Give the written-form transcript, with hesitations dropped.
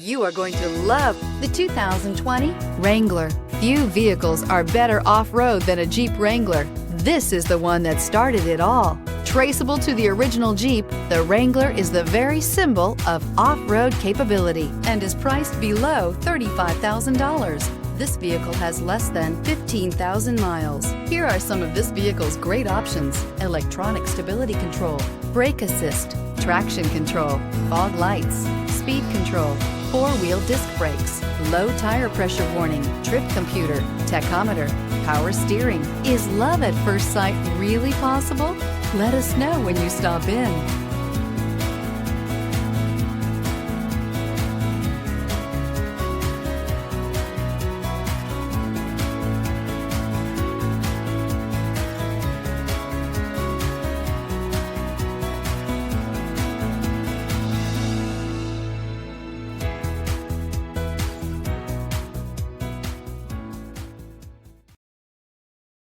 You are going to love the 2020 Wrangler. Few vehicles are better off-road than a Jeep Wrangler. This is the one that started it all. Traceable to the original Jeep, the Wrangler is the very symbol of off-road capability and is priced below $35,000. This vehicle has less than 15,000 miles. Here are some of this vehicle's great options: electronic stability control, brake assist, traction control, fog lights, speed control, four-wheel disc brakes, low tire pressure warning, trip computer, tachometer, power steering. Is love at first sight really possible? Let us know when you stop in.